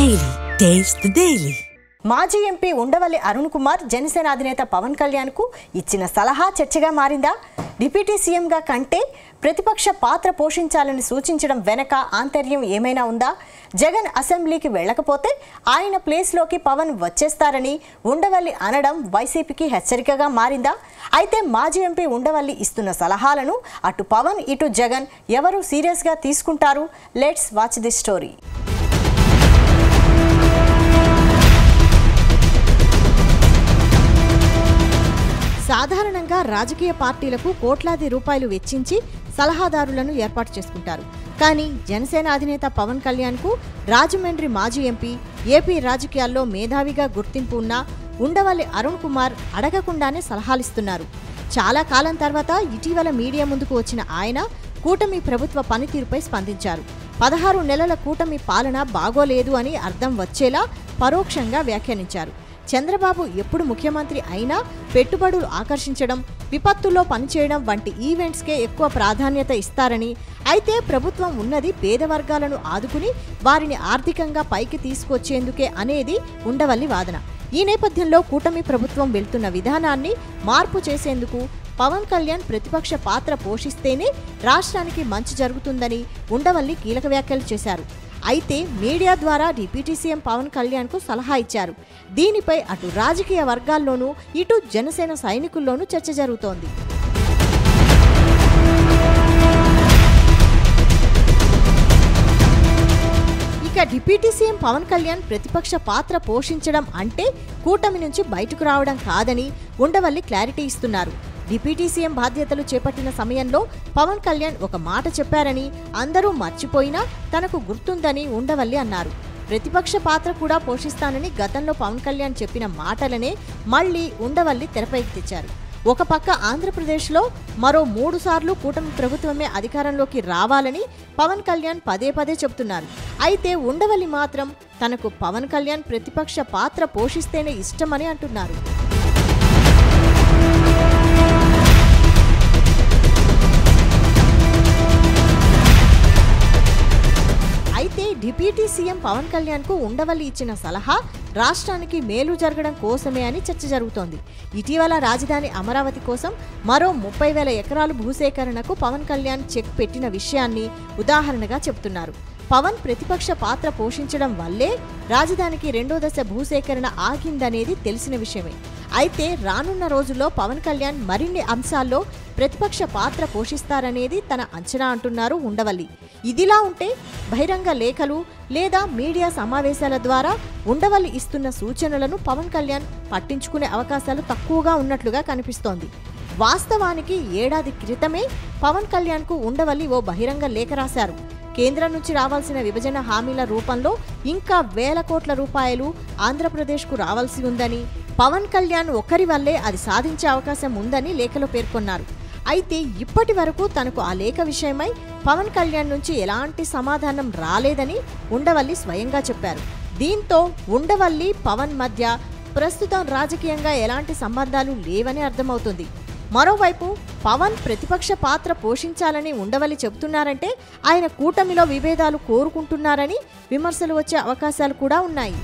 Daily. Taste the Daily. మాజీ MP Undavalli Arun Kumar Janasena అధినేత పవన్ కళ్యాణ్ కు ఇచ్చిన సలహా చర్చగా మారిందా? డిప్యూటీ సీఎంగా కంటే ప్రతిపక్ష పాత్ర పోషించాలని సూచించడం వెనక ఆంతర్యం ఏమైనా ఉందా? జగన్ అసెంబ్లీకి వెళ్ళకపోతే ఆయన ప్లేస్లోకి పవన్ వచ్చేస్తారని ఉండవల్లి అనడం వైసీపీకి హెచ్చరికగా మారిందా? అయితే మాజీ ఎంపీ ఉండవల్లి ఇస్తున్న సలహాలను అటు పవన్ ఇటు జగన్ ఎవరు సీరియస్గా తీసుకుంటారు? Let's watch this story. సాధారణంగా రాజకీయ పార్టీలకు కోట్లాది రూపాయలు వెచ్చించి సలహాదారులను ఏర్పాటు చేసుకుంటారు. కానీ జనసేన అధినేత పవన్ కళ్యాణ్కు రాజమండ్రి మాజీ ఎంపీ, ఏపీ రాజకీయాల్లో మేధావిగా గుర్తింపు ఉన్న ఉండవల్లి అరుణ్ కుమార్ అడగకుండానే సలహాలిస్తున్నారు. చాలా కాలం తర్వాత ఇటీవల మీడియా ముందుకు వచ్చిన ఆయన కూటమి ప్రభుత్వ పనితీరుపై స్పందించారు. 16 నెలల కూటమి పాలన బాగోలేదు అని అర్థం వచ్చేలా పరోక్షంగా వ్యాఖ్యానించారు. చంద్రబాబు ఎప్పుడు ముఖ్యమంత్రి అయినా పెట్టుబడులు ఆకర్షించడం, విపత్తుల్లో పనిచేయడం వంటి ఈవెంట్స్కే ఎక్కువ ప్రాధాన్యత ఇస్తారని, అయితే ప్రభుత్వం ఉన్నది పేద వర్గాలను ఆదుకుని వారిని ఆర్థికంగా పైకి తీసుకొచ్చేందుకే అనేది ఉండవల్లి వాదన. ఈ నేపథ్యంలో కూటమి ప్రభుత్వం వెళ్తున్న విధానాన్ని మార్పు చేసేందుకు పవన్ కళ్యాణ్ ప్రతిపక్ష పాత్ర పోషిస్తేనే రాష్ట్రానికి మంచి జరుగుతుందని ఉండవల్లి కీలక వ్యాఖ్యలు చేశారు. అయితే మీడియా ద్వారా డిప్యూటీ సీఎం పవన్ కళ్యాణ్కు సలహా ఇచ్చారు. దీనిపై అటు రాజకీయ వర్గాల్లోనూ ఇటు జనసేన సైనికుల్లోనూ చర్చ జరుగుతోంది. ఇక డిప్యూటీ సీఎం పవన్ కళ్యాణ్ ప్రతిపక్ష పాత్ర పోషించడం అంటే కూటమి నుంచి బయటకు రావడం కాదని ఉండవల్లి క్లారిటీ ఇస్తున్నారు. డిప్యూటీ సీఎం బాధ్యతలు చేపట్టిన సమయంలో పవన్ కళ్యాణ్ ఒక మాట చెప్పారని, అందరూ మర్చిపోయినా తనకు గుర్తుందని ఉండవల్లి అన్నారు. ప్రతిపక్ష పాత్ర కూడా పోషిస్తానని గతంలో పవన్ కళ్యాణ్ చెప్పిన మాటలనే మళ్లీ ఉండవల్లి తెరపైకి తెచ్చారు. ఒక పక్క ఆంధ్రప్రదేశ్లో మరో 3 సార్లు కూటమి ప్రభుత్వమే అధికారంలోకి రావాలని పవన్ కళ్యాణ్ పదే పదే చెబుతున్నారు. అయితే ఉండవల్లి మాత్రం తనకు పవన్ కళ్యాణ్ ప్రతిపక్ష పాత్ర పోషిస్తేనే ఇష్టమని అంటున్నారు. అయితే డిప్యూటీ సీఎం పవన్ కళ్యాణ్కు ఉండవల్లి ఇచ్చిన సలహా రాష్ట్రానికి మేలు జరగడం కోసమే అని చర్చ జరుగుతోంది. ఇటీవల రాజధాని అమరావతి కోసం మరో 30,000 ఎకరాలు భూసేకరణకు పవన్ కళ్యాణ్ చెక్ పెట్టిన విషయాన్ని ఉదాహరణగా చెబుతున్నారు. పవన్ ప్రతిపక్ష పాత్ర పోషించడం వల్లే రాజధానికి 2వ దశ భూసేకరణ ఆగిందనేది తెలిసిన విషయమే. అయితే రానున్న రోజుల్లో పవన్ కళ్యాణ్ మరిన్ని అంశాల్లో ప్రతిపక్ష పాత్ర పోషిస్తారనేది తన అంచనా అంటున్నారు ఉండవల్లి. ఇదిలా ఉంటే బహిరంగ లేఖలు లేదా మీడియా సమావేశాల ద్వారా ఉండవల్లి ఇస్తున్న సూచనలను పవన్ కళ్యాణ్ పట్టించుకునే అవకాశాలు తక్కువగా ఉన్నట్లుగా కనిపిస్తోంది. వాస్తవానికి ఏడాది క్రితమే పవన్ కళ్యాణ్కు ఉండవల్లి ఓ బహిరంగ లేఖ రాశారు. కేంద్రం నుంచి రావాల్సిన విభజన హామీల రూపంలో ఇంకా 1,000 కోట్ల రూపాయలు ఆంధ్రప్రదేశ్కు రావాల్సి ఉందని, పవన్ కళ్యాణ్ ఒక్కరి వల్లే అది సాధించే అవకాశం ఉందని లేఖలో పేర్కొన్నారు. అయితే ఇప్పటి వరకు తనకు ఆ లేఖ విషయమై పవన్ కళ్యాణ్ నుంచి ఎలాంటి సమాధానం రాలేదని ఉండవల్లి స్వయంగా చెప్పారు. దీంతో ఉండవల్లి పవన్ మధ్య ప్రస్తుతం రాజకీయంగా ఎలాంటి సంబంధాలు లేవని అర్థమవుతుంది. మరోవైపు పవన్ ప్రతిపక్ష పాత్ర పోషించాలని ఉండవల్లి చెబుతున్నారంటే ఆయన కూటమిలో విభేదాలు కోరుకుంటున్నారని విమర్శలు వచ్చే అవకాశాలు కూడా ఉన్నాయి.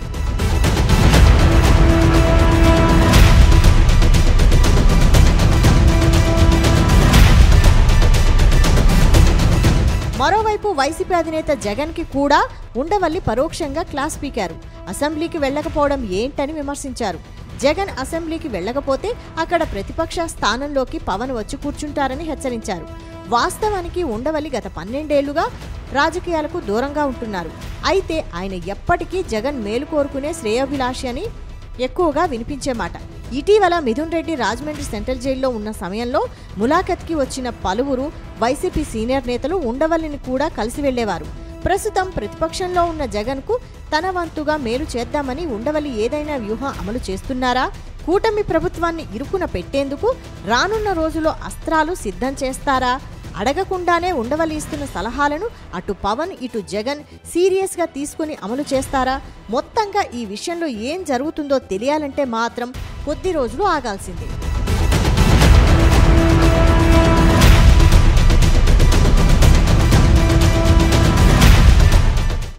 మరోవైపు వైసీపీ అధినేత జగన్కి కూడా ఉండవల్లి పరోక్షంగా క్లాస్ పీకారు. అసెంబ్లీకి వెళ్లకపోవడం ఏంటని విమర్శించారు. జగన్ అసెంబ్లీకి వెళ్లకపోతే అక్కడ ప్రతిపక్ష స్థానంలోకి పవన్ వచ్చి కూర్చుంటారని హెచ్చరించారు. వాస్తవానికి ఉండవల్లి గత 12 ఏళ్లుగా రాజకీయాలకు దూరంగా ఉంటున్నారు. అయితే ఆయన ఎప్పటికీ జగన్ మేలు కోరుకునే శ్రేయోభిలాషి అని ఎక్కువగా వినిపించే మాట. ఇటీవల మిథున్ రెడ్డి రాజమండ్రి సెంట్రల్ జైల్లో ఉన్న సమయంలో ములాఖత్కి వచ్చిన పలువురు వైసీపీ సీనియర్ నేతలు ఉండవల్లిని కూడా కలిసి వెళ్లేవారు. ప్రస్తుతం ప్రతిపక్షంలో ఉన్న జగన్కు తన వంతుగా మేలు చేద్దామని ఉండవల్లి ఏదైనా వ్యూహం అమలు చేస్తున్నారా? కూటమి ప్రభుత్వాన్ని ఇరుకున పెట్టేందుకు రానున్న రోజుల్లో అస్త్రాలు సిద్ధం చేస్తారా? అడగకుండానే ఉండవల్లి ఇస్తున్న సలహాలను అటు పవన్ ఇటు జగన్ సీరియస్గా తీసుకుని అమలు చేస్తారా? మొత్తంగా ఈ విషయంలో ఏం జరుగుతుందో తెలియాలంటే మాత్రం కొద్ది రోజులు ఆగాల్సిందే.